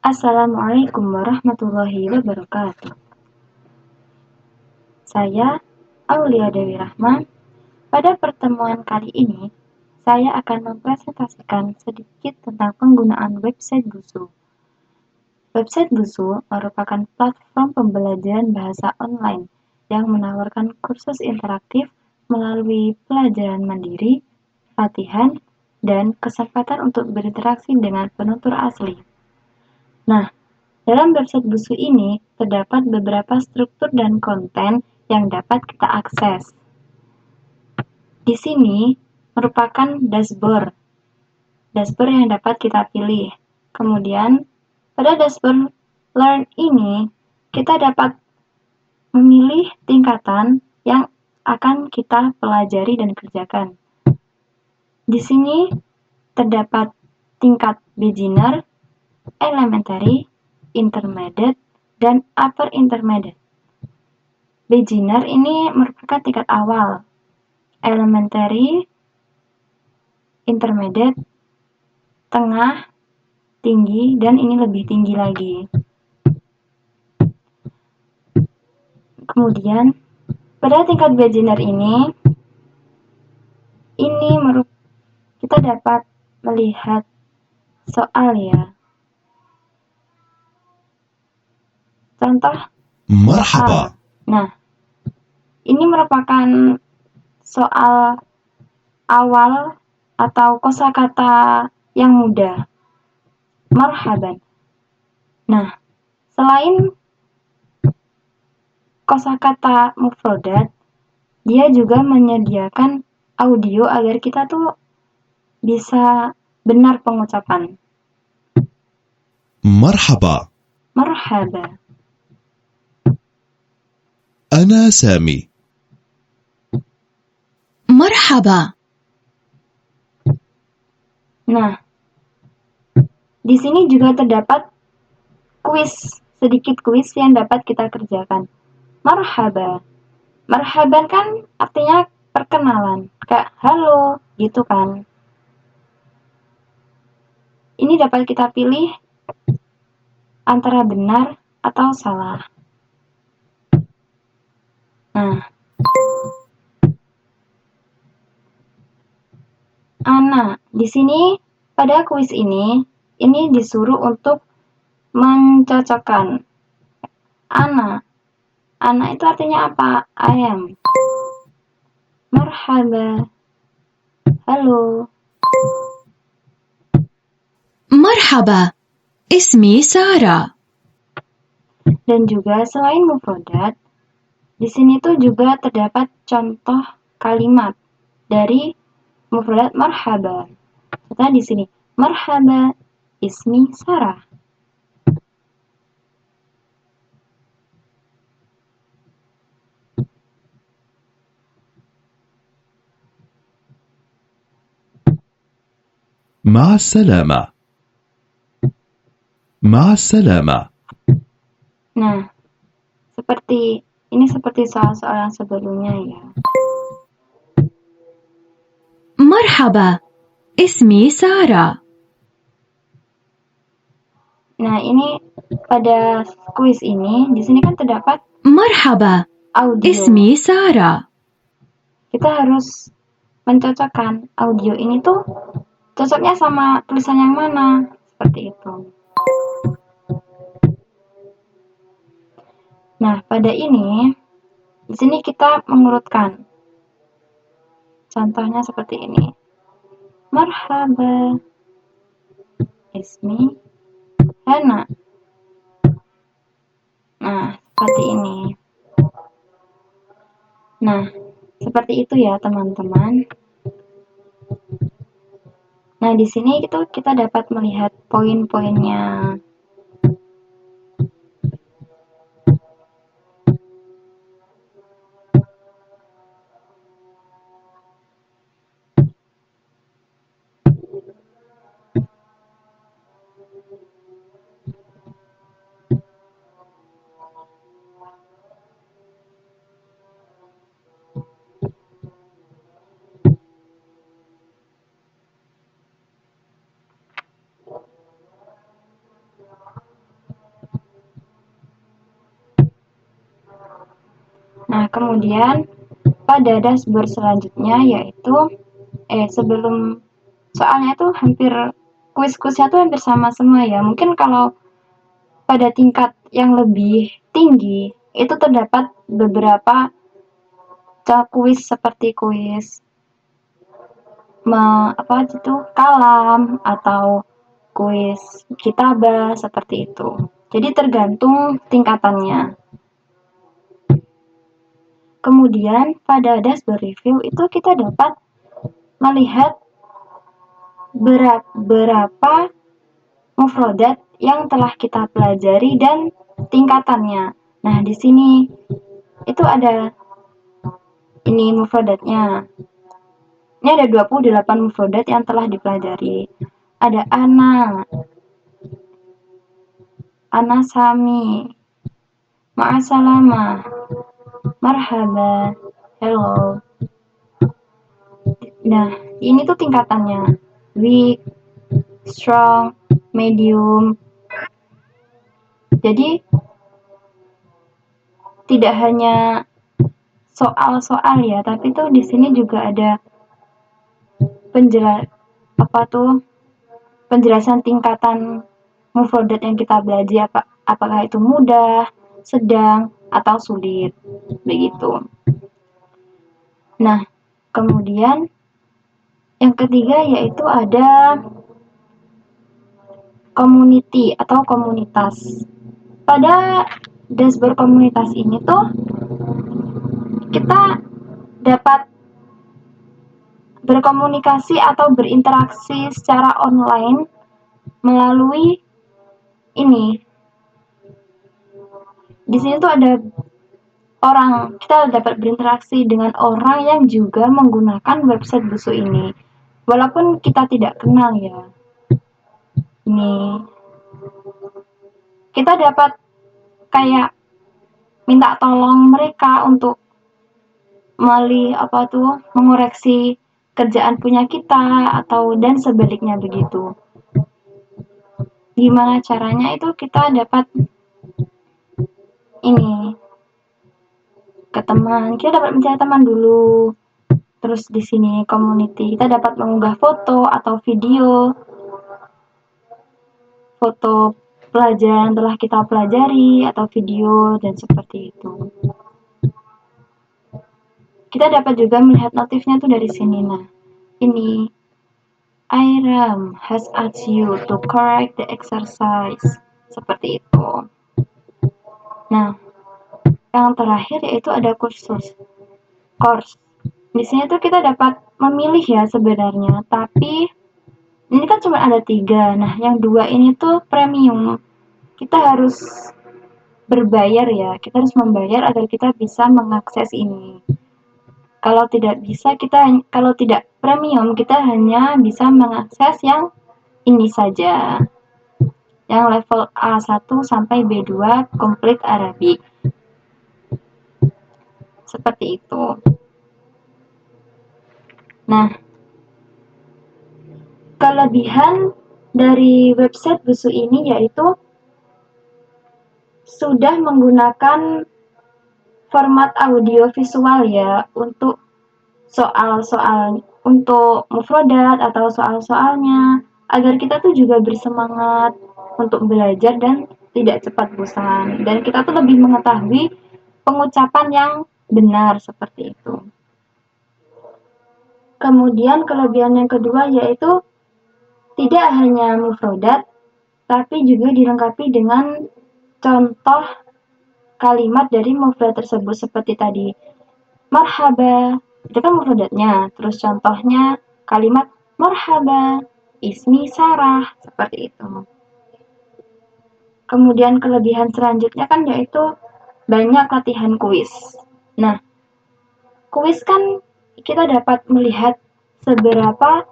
Assalamualaikum warahmatullahi wabarakatuh. Saya Aulia Dewi Rahman. Pada pertemuan kali ini, saya akan mempresentasikan sedikit tentang penggunaan website Busuu. Website Busuu merupakan platform pembelajaran bahasa online yang menawarkan kursus interaktif melalui pelajaran mandiri, latihan, dan kesempatan untuk berinteraksi dengan penutur asli. Nah, dalam website Busuu ini terdapat beberapa struktur dan konten yang dapat kita akses. Di sini merupakan dashboard yang dapat kita pilih. Kemudian, pada dashboard Learn ini, kita dapat memilih tingkatan yang akan kita pelajari dan kerjakan. Di sini terdapat tingkat beginner, elementary, intermediate, dan upper intermediate. Beginner ini merupakan tingkat awal, elementary, intermediate, tengah, tinggi, dan ini lebih tinggi lagi. Kemudian, pada tingkat beginner ini kita dapat melihat soal ya. Contoh مرحبا. soal. Nah, ini merupakan soal awal atau kosakata yang mudah. Marhaban. Nah, selain kosakata mufrodat, dia juga menyediakan audio agar kita tuh bisa benar pengucapan. مرحبا. Marhaba. أنا سامي. مرحبا. Nah, di sini juga terdapat sedikit kuis yang dapat kita kerjakan. Marhaba. Marhaban kan artinya perkenalan, kayak halo gitu kan. Ini dapat kita pilih antara benar atau salah. Nah, di sini pada kuis ini disuruh untuk mencocokkan. Ana itu artinya apa? I am. Marhaba. Halo. مرحبا. اسمي سارة. Dan juga selain mufrodat, di sini tuh juga terdapat contoh kalimat dari mufrodat marhaba. Contohnya di sini, marhaba ismi Sarah. مع السلامة. مع السلامة. Nah, seperti soal-soal yang sebelumnya ya. مرحبا. اسمي سارة. Nah, ini pada kuis ini, di sini kan terdapat مرحبا. audio. اسمي سارة. Kita harus mencocokkan audio ini tuh cocoknya sama tulisan yang mana, seperti itu. Nah, pada ini di sini kita mengurutkan. Contohnya seperti ini. Marhaba. Ismi Hana. Nah, seperti ini. Nah, seperti itu ya, teman-teman. Nah, di sini kita dapat melihat poin-poinnya. kemudian pada dashboard selanjutnya yaitu sebelum soalnya itu kuis-kuisnya tuh hampir sama semua ya. Mungkin kalau pada tingkat yang lebih tinggi itu terdapat beberapa kuis seperti kuis kalam atau kuis kitabah seperti itu. Jadi tergantung tingkatannya. Kemudian pada dashboard review itu kita dapat melihat berapa mufrodat yang telah kita pelajari dan tingkatannya. Nah, di sini itu ada ini mufrodatnya. Ini ada 28 mufrodat yang telah dipelajari. Ada ana sami, ma'asalama, marhaba, hello. Nah, ini tuh tingkatannya. Weak, strong, medium. Jadi tidak hanya soal-soal ya, tapi tuh di sini juga ada penjelasan tingkatan mufrodat yang kita belajar, apakah itu mudah, sedang, atau sulit, begitu. Nah, kemudian yang ketiga yaitu ada community atau komunitas. Pada dashboard komunitas ini tuh kita dapat berkomunikasi atau berinteraksi secara online melalui ini. Di sini tuh ada kita dapat berinteraksi dengan orang yang juga menggunakan website Busu ini. Walaupun kita tidak kenal ya. Ini kita dapat kayak minta tolong mereka untuk mengoreksi kerjaan punya kita dan sebaliknya begitu. Gimana caranya itu kita dapat kita dapat mencari teman dulu. Terus di sini community kita dapat mengunggah foto atau video, foto pelajaran telah kita pelajari atau video dan seperti itu. Kita dapat juga melihat notifnya tuh dari sini. Nah, ini Iram has asked you to correct the exercise. Seperti itu. Nah, yang terakhir yaitu ada course. Di sini tuh kita dapat memilih ya sebenarnya, tapi ini kan cuma ada 3. Nah, yang 2 ini tuh premium. Kita harus berbayar ya. Kita harus membayar agar kita bisa mengakses ini. Kalau tidak premium, kita hanya bisa mengakses yang ini saja. Yang level A1 sampai B2 Complete Arabic. Seperti itu. Nah, kelebihan dari website Busu ini yaitu sudah menggunakan format audio visual ya untuk soal-soal untuk mufrodat atau soal-soalnya agar kita tuh juga bersemangat untuk belajar dan tidak cepat bosan dan kita tuh lebih mengetahui pengucapan yang benar seperti itu. Kemudian kelebihan yang kedua yaitu tidak hanya mufrodat tapi juga dilengkapi dengan contoh kalimat dari mufrad tersebut seperti tadi. Marhaba, itu kan mufradatnya. Terus contohnya kalimat marhaba, ismi Sarah, seperti itu. Kemudian kelebihan selanjutnya kan yaitu banyak latihan kuis. Nah, kuis kan kita dapat melihat seberapa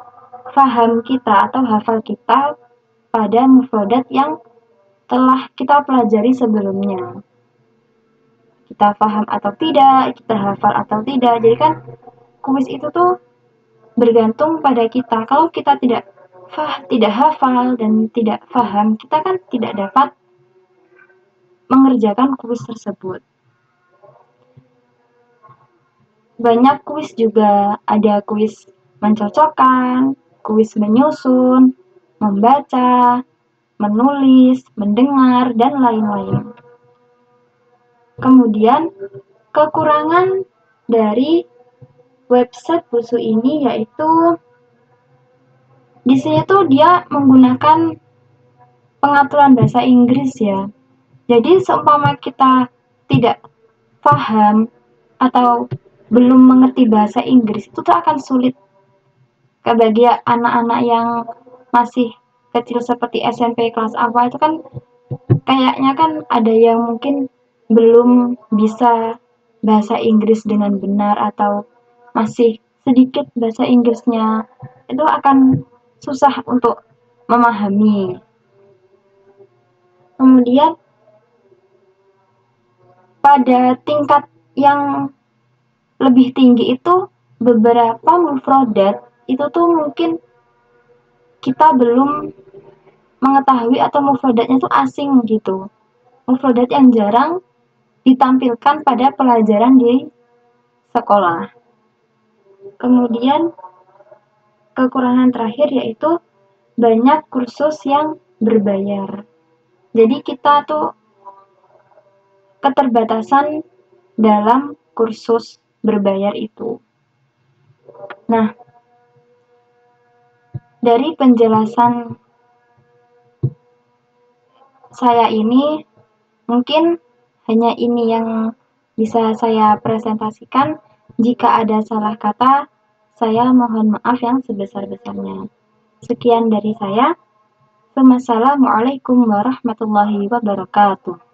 paham kita atau hafal kita pada mufradat yang telah kita pelajari sebelumnya. Kita paham atau tidak, kita hafal atau tidak. Jadi kan kuis itu tuh bergantung pada kita. Kalau kita tidak hafal dan tidak paham, kita kan tidak dapat mengerjakan kuis tersebut. banyak kuis juga, ada kuis mencocokkan, kuis menyusun, membaca, menulis, mendengar, dan lain-lain. Kemudian, kekurangan dari website Busuu ini yaitu di sini tuh dia menggunakan pengaturan bahasa Inggris ya. Jadi seumpama kita tidak paham atau belum mengerti bahasa Inggris itu tuh akan sulit bagi anak-anak yang masih kecil seperti SMP kelas awal itu kan kayaknya kan ada yang mungkin belum bisa bahasa Inggris dengan benar atau masih sedikit bahasa Inggrisnya itu akan susah untuk memahami. Kemudian pada tingkat yang lebih tinggi itu beberapa mufradat itu tuh mungkin kita belum mengetahui atau mufradatnya tuh asing gitu. Mufradat yang jarang ditampilkan pada pelajaran di sekolah. Kemudian kekurangan terakhir yaitu banyak kursus yang berbayar. Jadi kita tuh keterbatasan dalam kursus berbayar itu. Nah, dari penjelasan saya ini mungkin hanya ini yang bisa saya presentasikan. Jika ada salah kata, saya mohon maaf yang sebesar-besarnya. Sekian dari saya. Wassalamualaikum warahmatullahi wabarakatuh.